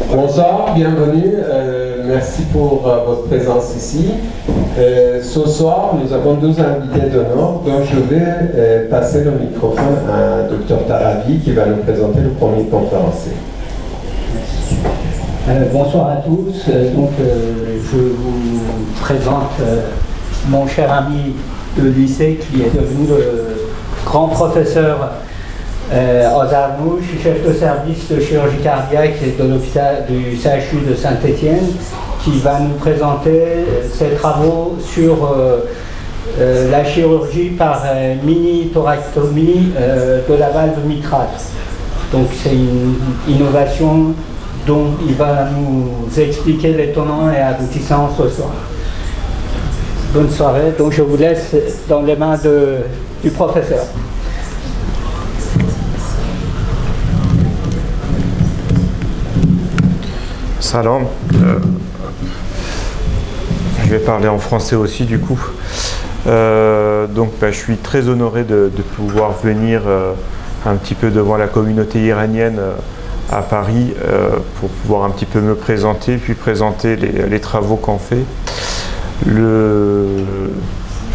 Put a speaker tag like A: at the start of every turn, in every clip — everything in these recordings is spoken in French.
A: Bonsoir, bienvenue. Merci pour votre présence ici. Ce soir, nous avons deux invités d'honneur, donc je vais passer le microphone à Dr Tarabi qui va nous présenter le premier conférencier.
B: Bonsoir à tous. Je vous présente mon cher ami de lycée qui est devenu le grand professeur Ozarmouche, chef de service de chirurgie cardiaque de l'hôpital du CHU de Saint-Étienne, qui va nous présenter ses travaux sur la chirurgie par mini-thoracotomie de la valve mitrale. Donc c'est une innovation dont il va nous expliquer les tenants et aboutissants ce soir. Bonne soirée, donc je vous laisse dans les mains du professeur.
C: Salam. Je vais parler en français aussi du coup. Je suis très honoré de pouvoir venir un petit peu devant la communauté iranienne à Paris pour pouvoir un petit peu me présenter, puis présenter les travaux qu'on fait.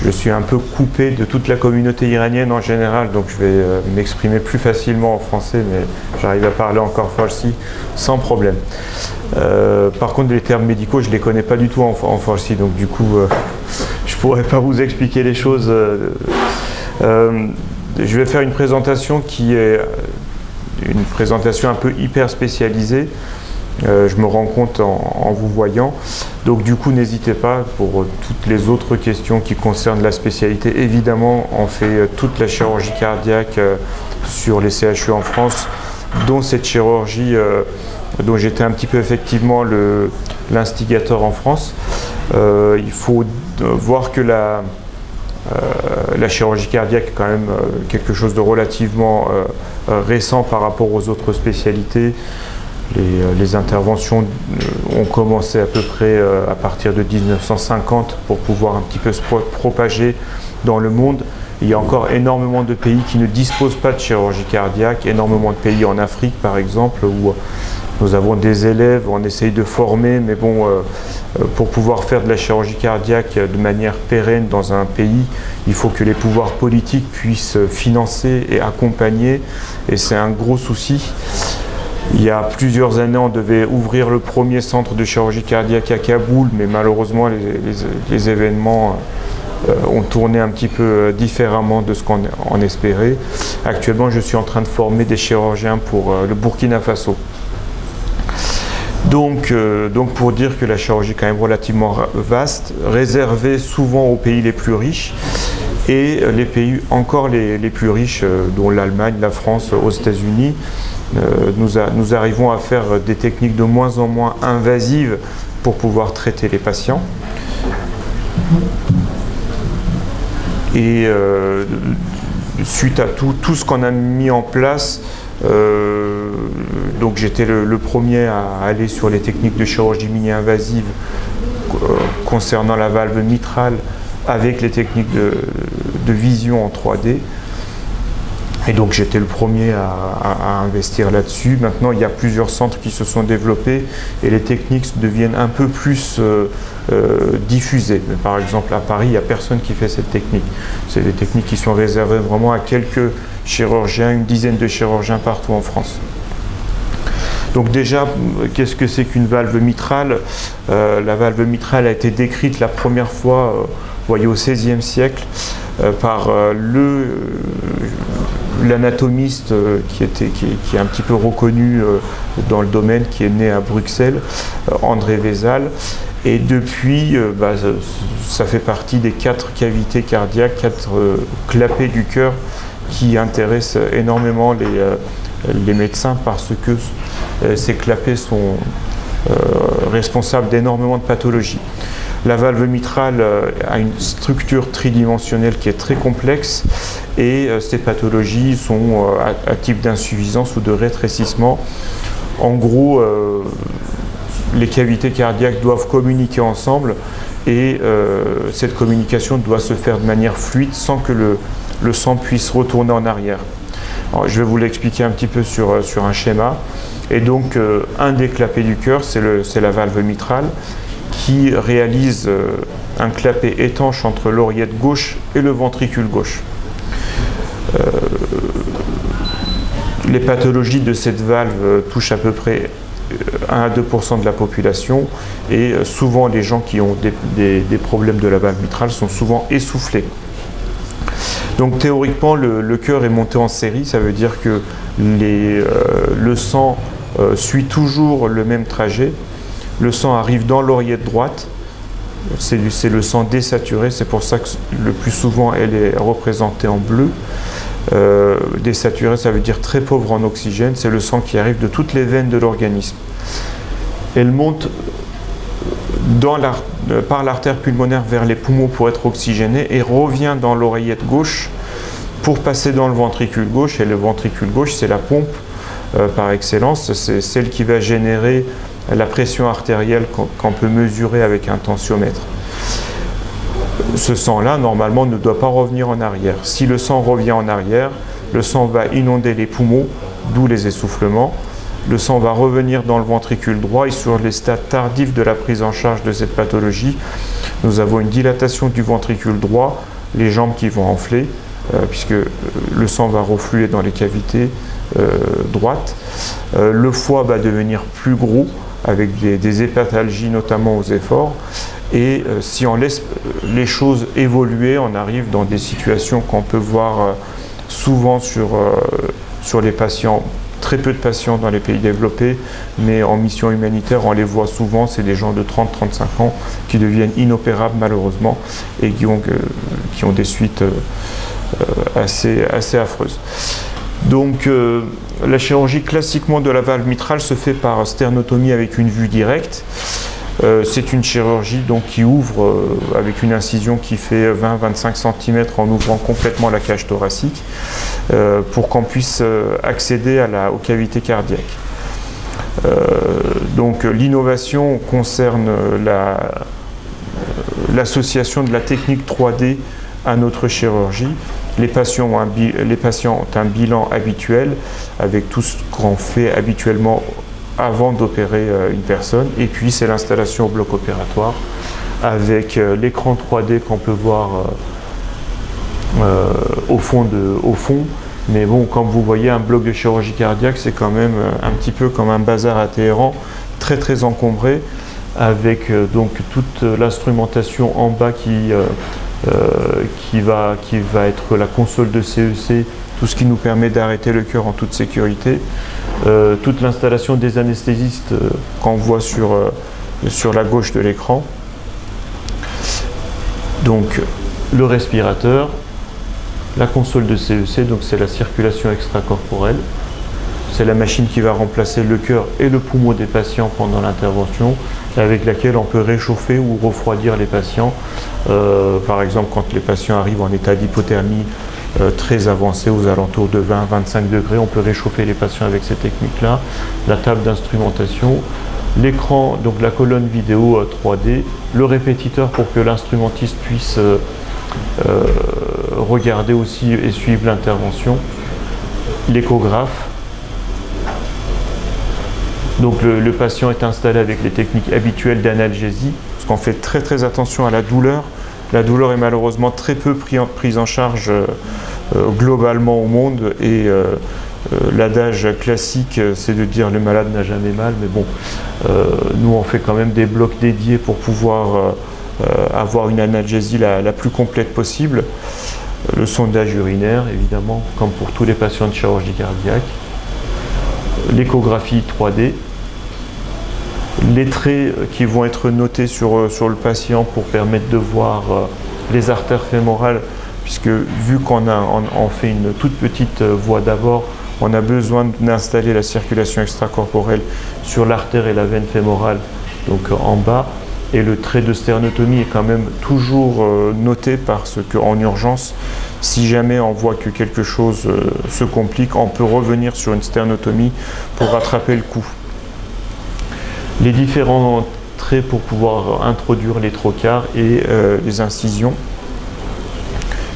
C: Je suis un peu coupé de toute la communauté iranienne en général, donc je vais m'exprimer plus facilement en français, mais j'arrive à parler encore farsi sans problème. Par contre, les termes médicaux, je ne les connais pas du tout en farsi, donc du coup, je ne pourrais pas vous expliquer les choses. Je vais faire une présentation qui est une présentation un peu hyper spécialisée. Je me rends compte en vous voyant. Donc du coup, n'hésitez pas pour toutes les autres questions qui concernent la spécialité. Évidemment, on fait toute la chirurgie cardiaque sur les CHU en France, dont cette chirurgie dont j'étais un petit peu effectivement l'instigateur en France. Il faut voir que la chirurgie cardiaque est quand même quelque chose de relativement récent par rapport aux autres spécialités. Les interventions ont commencé à peu près à partir de 1950 pour pouvoir un petit peu se propager dans le monde. Il y a encore énormément de pays qui ne disposent pas de chirurgie cardiaque, énormément de pays en Afrique par exemple, où nous avons des élèves, on essaye de former, mais bon, pour pouvoir faire de la chirurgie cardiaque de manière pérenne dans un pays, il faut que les pouvoirs politiques puissent financer et accompagner, et c'est un gros souci. Il y a plusieurs années, on devait ouvrir le premier centre de chirurgie cardiaque à Kaboul, mais malheureusement, les événements ont tourné un petit peu différemment de ce qu'on en espérait. Actuellement, je suis en train de former des chirurgiens pour le Burkina Faso. Donc pour dire que la chirurgie est quand même relativement vaste, réservée souvent aux pays les plus riches, et les pays encore les plus riches, dont l'Allemagne, la France, aux États-Unis, nous arrivons à faire des techniques de moins en moins invasives pour pouvoir traiter les patients. Et suite à tout ce qu'on a mis en place, donc j'étais le premier à aller sur les techniques de chirurgie mini-invasive concernant la valve mitrale avec les techniques de vision en 3D. Et donc j'étais le premier à investir là-dessus. Maintenant, il y a plusieurs centres qui se sont développés et les techniques deviennent un peu plus diffusées. Mais par exemple, à Paris, il n'y a personne qui fait cette technique. C'est des techniques qui sont réservées vraiment à quelques chirurgiens, une dizaine de chirurgiens partout en France. Donc déjà, qu'est-ce que c'est qu'une valve mitrale? La valve mitrale a été décrite la première fois, voyez, au XVIe siècle, par l'anatomiste qui est un petit peu reconnu dans le domaine, qui est né à Bruxelles, André Vézal. Et depuis, ça fait partie des 4 cavités cardiaques, 4 clapets du cœur qui intéressent énormément les médecins, parce que ces clapets sont responsables d'énormément de pathologies. La valve mitrale a une structure tridimensionnelle qui est très complexe, et ces pathologies sont à type d'insuffisance ou de rétrécissement. En gros, les cavités cardiaques doivent communiquer ensemble, et cette communication doit se faire de manière fluide sans que le sang puisse retourner en arrière. Alors, je vais vous l'expliquer un petit peu sur un schéma. Et donc un des clapets du cœur, c'est la valve mitrale qui réalise un clapet étanche entre l'oreillette gauche et le ventricule gauche. Les pathologies de cette valve touchent à peu près 1 à 2% de la population, et souvent les gens qui ont des problèmes de la valve mitrale sont souvent essoufflés. Donc théoriquement le cœur est monté en série, ça veut dire que le sang suit toujours le même trajet. Le sang arrive dans l'oreillette droite, c'est le sang désaturé, c'est pour ça que le plus souvent elle est représentée en bleu. Désaturé, ça veut dire très pauvre en oxygène, c'est le sang qui arrive de toutes les veines de l'organisme. Elle monte par l'artère pulmonaire vers les poumons pour être oxygénée et revient dans l'oreillette gauche pour passer dans le ventricule gauche. Et le ventricule gauche, c'est la pompe par excellence, c'est celle qui va générer la pression artérielle qu'on peut mesurer avec un tensiomètre. Ce sang-là, normalement, ne doit pas revenir en arrière. Si le sang revient en arrière, le sang va inonder les poumons, d'où les essoufflements. Le sang va revenir dans le ventricule droit, et sur les stades tardifs de la prise en charge de cette pathologie, nous avons une dilatation du ventricule droit, les jambes qui vont enfler, puisque le sang va refluer dans les cavités droites. Le foie va devenir plus gros, avec des hépatalgies, notamment aux efforts. Et si on laisse les choses évoluer, on arrive dans des situations qu'on peut voir souvent sur les patients, très peu de patients dans les pays développés, mais en mission humanitaire, on les voit souvent, c'est des gens de 30-35 ans qui deviennent inopérables malheureusement et qui ont des suites assez affreuses. Donc la chirurgie classiquement de la valve mitrale se fait par sternotomie avec une vue directe. C'est une chirurgie donc, qui ouvre avec une incision qui fait 20-25 cm en ouvrant complètement la cage thoracique pour qu'on puisse accéder aux cavités cardiaques. Donc l'innovation concerne l'association de la technique 3D à notre chirurgie. Les patients ont un bilan habituel avec tout ce qu'on fait habituellement avant d'opérer une personne, et puis c'est l'installation au bloc opératoire avec l'écran 3D qu'on peut voir au fond, mais bon, comme vous voyez, un bloc de chirurgie cardiaque, c'est quand même un petit peu comme un bazar à Téhéran, très encombré, avec donc toute l'instrumentation en bas qui va être la console de CEC, tout ce qui nous permet d'arrêter le cœur en toute sécurité. Toute l'installation des anesthésistes qu'on voit sur la gauche de l'écran. Donc le respirateur, la console de CEC, donc c'est la circulation extracorporelle. C'est la machine qui va remplacer le cœur et le poumon des patients pendant l'intervention, avec laquelle on peut réchauffer ou refroidir les patients. Par exemple, quand les patients arrivent en état d'hypothermie très avancé, aux alentours de 20-25 degrés, on peut réchauffer les patients avec ces techniques-là. La table d'instrumentation, l'écran, donc la colonne vidéo 3D, le répétiteur pour que l'instrumentiste puisse regarder aussi et suivre l'intervention, l'échographe. Donc le patient est installé avec les techniques habituelles d'analgésie, parce qu'on fait très attention à la douleur. La douleur est malheureusement très peu prise en charge globalement au monde, et l'adage classique, c'est de dire le malade n'a jamais mal, mais bon, nous on fait quand même des blocs dédiés pour pouvoir avoir une analgésie la plus complète possible. Le sondage urinaire, évidemment, comme pour tous les patients de chirurgie cardiaque. L'échographie 3D. Les traits qui vont être notés sur le patient pour permettre de voir les artères fémorales, puisque vu qu'on fait une toute petite voie d'abord, on a besoin d'installer la circulation extracorporelle sur l'artère et la veine fémorale, donc en bas. Et le trait de sternotomie est quand même toujours noté, parce qu'en urgence, si jamais on voit que quelque chose se complique, on peut revenir sur une sternotomie pour rattraper le coup. Les différents traits pour pouvoir introduire les trocars et les incisions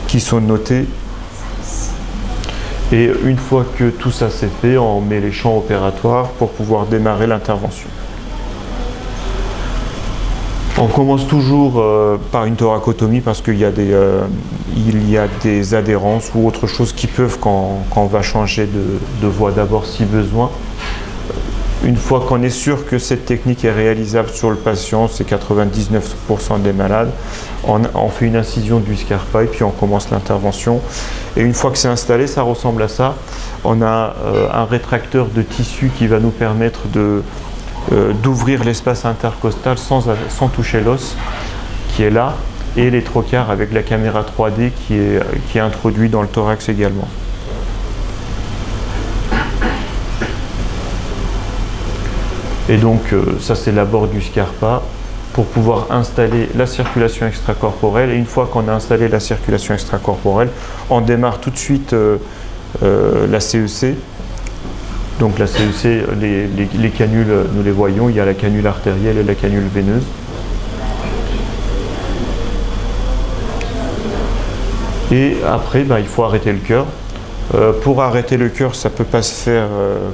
C: qui sont notés. Et une fois que tout ça c'est fait, on met les champs opératoires pour pouvoir démarrer l'intervention. On commence toujours par une thoracotomie parce qu'il y a des adhérences ou autre chose qui peuvent quand on va changer de voie d'abord si besoin. Une fois qu'on est sûr que cette technique est réalisable sur le patient, c'est 99% des malades, on fait une incision du Scarpa et puis on commence l'intervention. Et une fois que c'est installé, ça ressemble à ça. On a un rétracteur de tissu qui va nous permettre d'ouvrir l'espace intercostal sans toucher l'os qui est là, et les trocars avec la caméra 3D qui est introduit dans le thorax également. Et donc ça c'est l'abord du Scarpa pour pouvoir installer la circulation extracorporelle. Et une fois qu'on a installé la circulation extracorporelle, on démarre tout de suite la CEC. Donc la CEC, les canules, nous les voyons, il y a la canule artérielle et la canule veineuse. Et après, il faut arrêter le cœur. Pour arrêter le cœur, ça ne peut pas se faire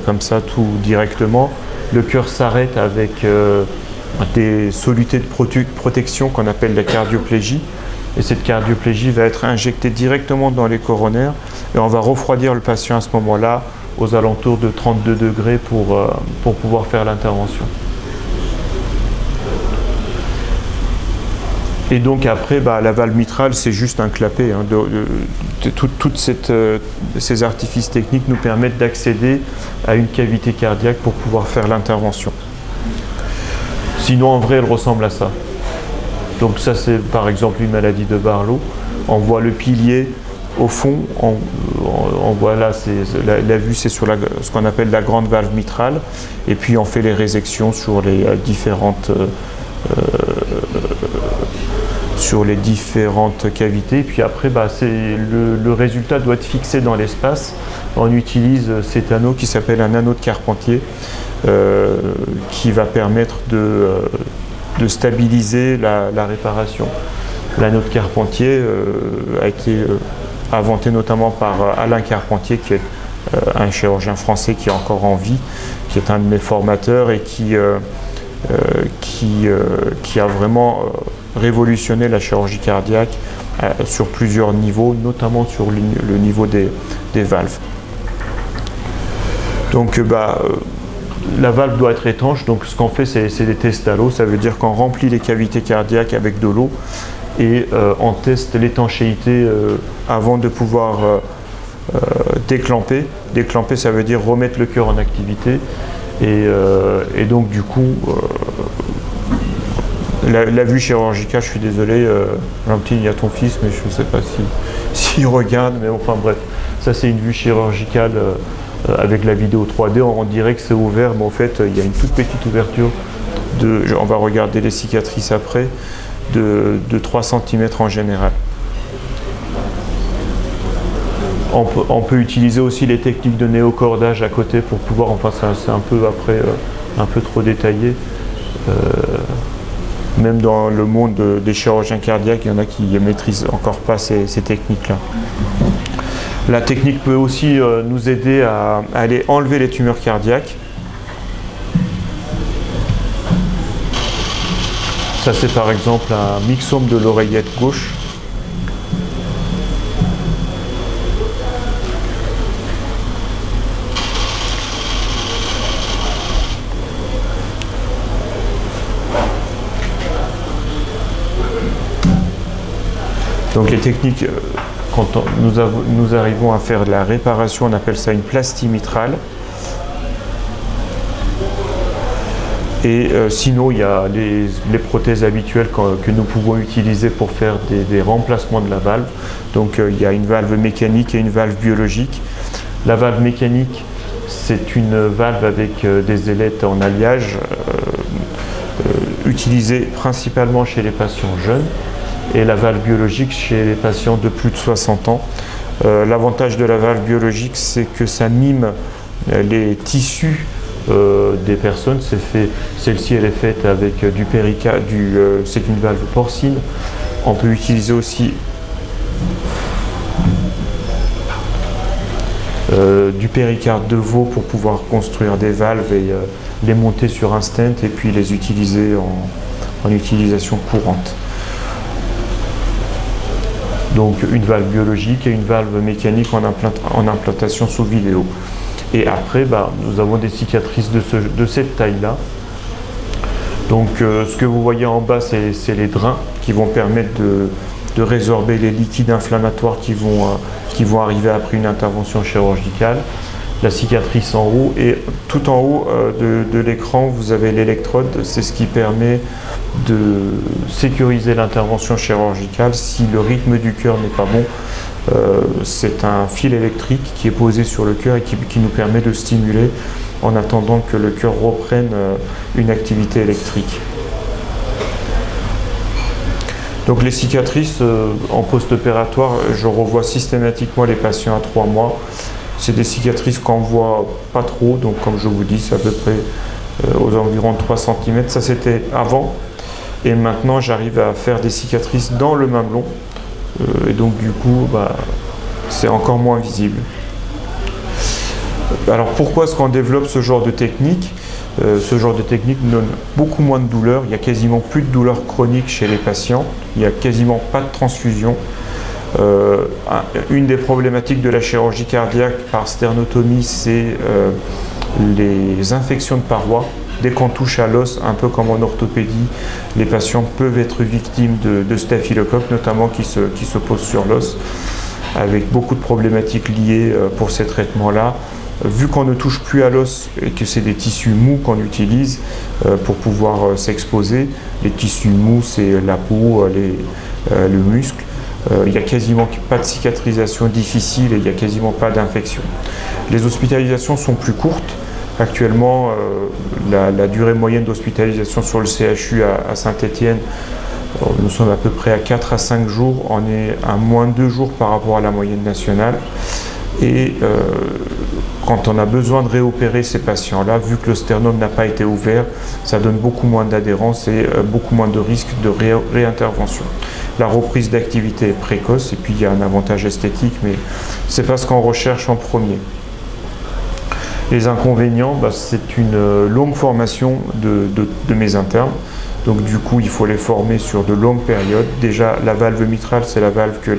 C: comme ça tout directement. Le cœur s'arrête avec des solutés de protection qu'on appelle la cardioplégie. Et cette cardioplégie va être injectée directement dans les coronaires et on va refroidir le patient à ce moment-là aux alentours de 32 degrés pour pouvoir faire l'intervention. Et donc après, la valve mitrale, c'est juste un clapet. Hein, toutes ces artifices techniques nous permettent d'accéder à une cavité cardiaque pour pouvoir faire l'intervention. Sinon, en vrai, elle ressemble à ça. Donc ça, c'est par exemple une maladie de Barlow. On voit le pilier au fond, on voit là, la vue c'est sur ce qu'on appelle la grande valve mitrale, et puis on fait les résections sur les différentes cavités. Et puis après, le résultat doit être fixé dans l'espace. On utilise cet anneau qui s'appelle un anneau de Carpentier, qui va permettre de stabiliser la réparation. L'anneau de Carpentier a été inventé notamment par Alain Carpentier, qui est un chirurgien français qui est encore en vie, qui est un de mes formateurs et qui a vraiment révolutionné la chirurgie cardiaque sur plusieurs niveaux, notamment sur le niveau des valves. Donc la valve doit être étanche, donc ce qu'on fait c'est des tests à l'eau, ça veut dire qu'on remplit les cavités cardiaques avec de l'eau et on teste l'étanchéité avant de pouvoir déclamper. Déclamper, ça veut dire remettre le cœur en activité et donc du coup la vue chirurgicale, je suis désolé, Jean-Petit, il y a ton fils, mais je ne sais pas s'il regarde, mais enfin bref, ça c'est une vue chirurgicale avec la vidéo 3D, on dirait que c'est ouvert, mais en fait il y a une toute petite ouverture, on va regarder les cicatrices après, de 3 cm en général. On peut utiliser aussi les techniques de néocordage à côté pour pouvoir, enfin c'est un peu après, un peu trop détaillé. Même dans le monde des chirurgiens cardiaques, il y en a qui ne maîtrisent encore pas ces techniques-là. La technique peut aussi nous aider à aller enlever les tumeurs cardiaques. Ça c'est par exemple un myxome de l'oreillette gauche. Donc les techniques, quand nous arrivons à faire de la réparation, on appelle ça une plastie mitrale. Et sinon, il y a les prothèses habituelles que nous pouvons utiliser pour faire des remplacements de la valve. Donc il y a une valve mécanique et une valve biologique. La valve mécanique, c'est une valve avec des ailettes en alliage, utilisée principalement chez les patients jeunes, et la valve biologique chez les patients de plus de 60 ans. L'avantage de la valve biologique, c'est que ça mime les tissus des personnes. Celle-ci elle est faite avec du péricarde, c'est une valve porcine. On peut utiliser aussi du péricarde de veau pour pouvoir construire des valves et les monter sur un stent et puis les utiliser en utilisation courante. Donc une valve biologique et une valve mécanique en implantation sous vidéo. Et après, nous avons des cicatrices de cette taille-là. Donc ce que vous voyez en bas, c'est les drains qui vont permettre de résorber les liquides inflammatoires qui vont arriver après une intervention chirurgicale. La cicatrice en haut, et tout en haut de l'écran, vous avez l'électrode. C'est ce qui permet de sécuriser l'intervention chirurgicale si le rythme du cœur n'est pas bon. C'est un fil électrique qui est posé sur le cœur et qui nous permet de stimuler en attendant que le cœur reprenne une activité électrique. Donc les cicatrices en post-opératoire, je revois systématiquement les patients à 3 mois. C'est des cicatrices qu'on voit pas trop, donc comme je vous dis, c'est à peu près aux environs de 3 cm. Ça c'était avant, et maintenant j'arrive à faire des cicatrices dans le mamelon, et donc du coup c'est encore moins visible. Alors pourquoi est-ce qu'on développe ce genre de technique? Ce genre de technique donne beaucoup moins de douleur, il n'y a quasiment plus de douleur chronique chez les patients, il n'y a quasiment pas de transfusion. Une des problématiques de la chirurgie cardiaque par sternotomie, c'est les infections de parois. Dès qu'on touche à l'os, un peu comme en orthopédie, les patients peuvent être victimes de staphylocoques, notamment qui se posent sur l'os, avec beaucoup de problématiques liées pour ces traitements-là. Vu qu'on ne touche plus à l'os et que c'est des tissus mous qu'on utilise pour pouvoir s'exposer, les tissus mous, c'est la peau, le muscle, il n'y a quasiment pas de cicatrisation difficile et il n'y a quasiment pas d'infection. Les hospitalisations sont plus courtes. Actuellement, la durée moyenne d'hospitalisation sur le CHU à Saint-Étienne, nous sommes à peu près à 4 à 5 jours. On est à moins de 2 jours par rapport à la moyenne nationale. Et quand on a besoin de réopérer ces patients-là, vu que le sternum n'a pas été ouvert, ça donne beaucoup moins d'adhérence et beaucoup moins de risque de réintervention. La reprise d'activité est précoce et puis il y a un avantage esthétique, mais c'est pas ce qu'on recherche en premier. Les inconvénients, c'est une longue formation de mes internes. Donc du coup, il faut les former sur de longues périodes. Déjà, la valve mitrale, c'est la valve que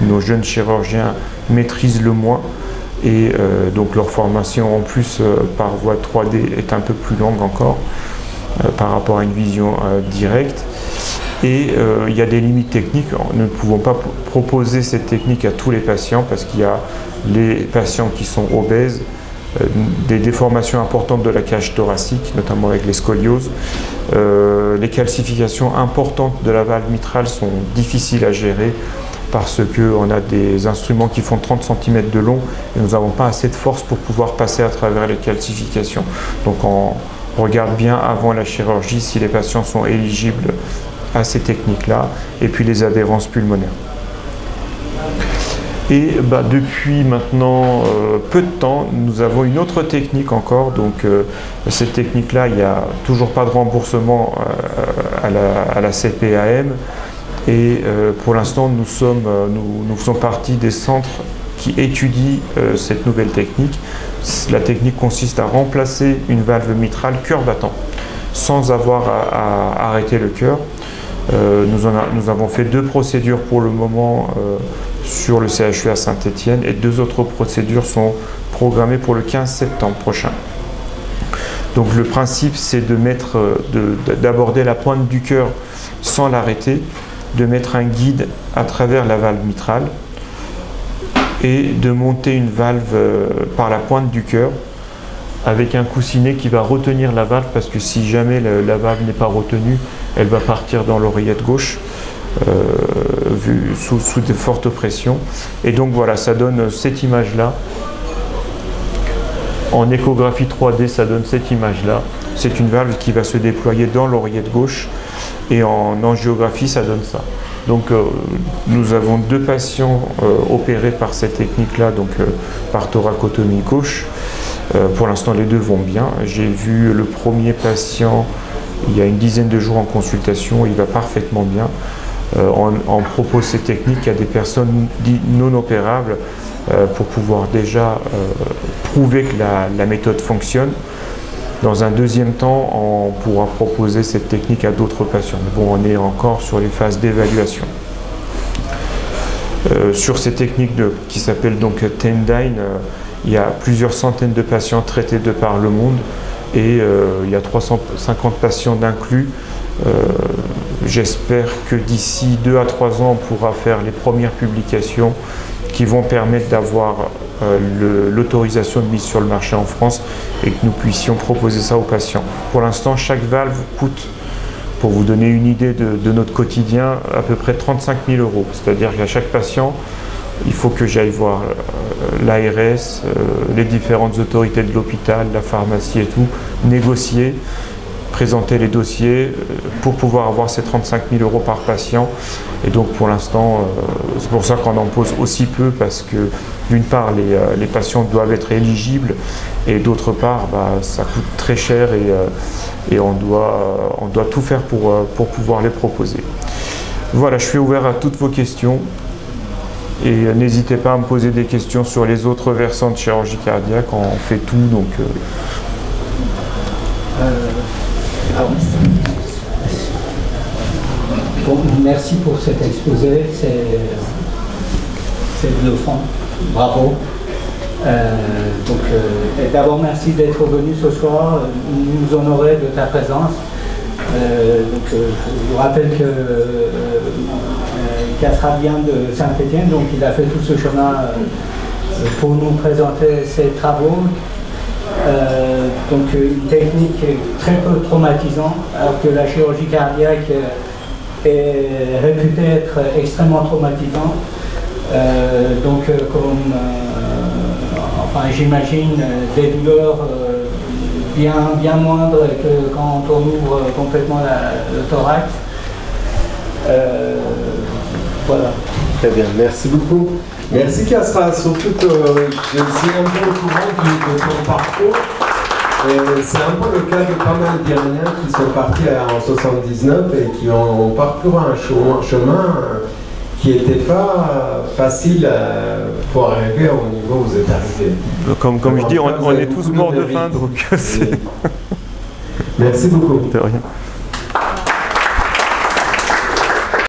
C: nos jeunes chirurgiens maîtrisent le moins. Et donc leur formation en plus par voie 3D est un peu plus longue encore par rapport à une vision directe. Et il y a des limites techniques. Nous ne pouvons pas proposer cette technique à tous les patients parce qu'il y a les patients qui sont obèses, des déformations importantes de la cage thoracique, notamment avec les scolioses. Les calcifications importantes de la valve mitrale sont difficiles à gérer parce qu'on a des instruments qui font 30 cm de long et nous n'avons pas assez de force pour pouvoir passer à travers les calcifications. Donc on regarde bien avant la chirurgie si les patients sont éligibles à ces techniques-là, et puis les adhérences pulmonaires. Et depuis maintenant peu de temps, nous avons une autre technique encore. Donc cette technique-là, il n'y a toujours pas de remboursement à la CPAM. Et pour l'instant, nous faisons partie des centres qui étudient cette nouvelle technique. La technique consiste à remplacer une valve mitrale cœur battant, sans avoir à arrêter le cœur. Nous avons fait 2 procédures pour le moment sur le CHU à Saint-Étienne et 2 autres procédures sont programmées pour le 15 septembre prochain. Donc le principe, c'est d'aborder la pointe du cœur sans l'arrêter, de mettre un guide à travers la valve mitrale et de monter une valve par la pointe du cœur avec un coussinet qui va retenir la valve, parce que si jamais la valve n'est pas retenue, elle va partir dans l'oreillette gauche sous de fortes pressions. Et donc voilà, ça donne cette image-là. En échographie 3D, ça donne cette image-là. C'est une valve qui va se déployer dans l'oreillette gauche, et en angiographie, ça donne ça. Donc nous avons 2 patients opérés par cette technique-là, donc par thoracotomie gauche. Pour l'instant, les 2 vont bien. J'ai vu le premier patient il y a une dizaine de jours en consultation, il va parfaitement bien. On propose ces techniques à des personnes dites non opérables pour pouvoir déjà prouver que la méthode fonctionne. Dans un deuxième temps, on pourra proposer cette technique à d'autres patients. Bon, on est encore sur les phases d'évaluation. Sur ces techniques qui s'appellent donc Tendyne, il y a plusieurs centaines de patients traités de par le monde et il y a 350 patients d'inclus. J'espère que d'ici 2 à 3 ans, on pourra faire les premières publications qui vont permettre d'avoir l'autorisation de mise sur le marché en France et que nous puissions proposer ça aux patients. Pour l'instant, chaque valve coûte, pour vous donner une idée de notre quotidien, à peu près 35 000 €. C'est-à-dire qu'à chaque patient, il faut que j'aille voir l'ARS, les différentes autorités de l'hôpital, la pharmacie et tout, négocier, présenter les dossiers pour pouvoir avoir ces 35 000 € par patient. Et donc pour l'instant, c'est pour ça qu'on en pose aussi peu, parce que d'une part, les patients doivent être éligibles et d'autre part, ça coûte très cher et on doit tout faire pour pouvoir les proposer. Voilà, je suis ouvert à toutes vos questions et n'hésitez pas à me poser des questions sur les autres versants de chirurgie cardiaque, on fait tout. Donc,
B: Bon, merci pour cet exposé, c'est bluffant, bravo. D'abord merci d'être venu ce soir, nous honorer de ta présence. Je vous rappelle que Kassra vient de Saint-Étienne, donc il a fait tout ce chemin pour nous présenter ses travaux. Une technique très peu traumatisante, alors que la chirurgie cardiaque est réputée être extrêmement traumatisante. J'imagine des douleurs bien moindres que quand on ouvre complètement le thorax. Voilà.
A: Très bien, merci beaucoup. Merci Kassra, surtout que je suis un peu au courant de ton parcours. C'est un peu le cas de pas mal d'Iraniens qui sont partis en 79 et qui ont parcouru un chemin qui n'était pas facile pour arriver au niveau où vous êtes arrivé.
C: Comme je dis, on est tous morts de faim, donc
A: Merci beaucoup.
C: De rien.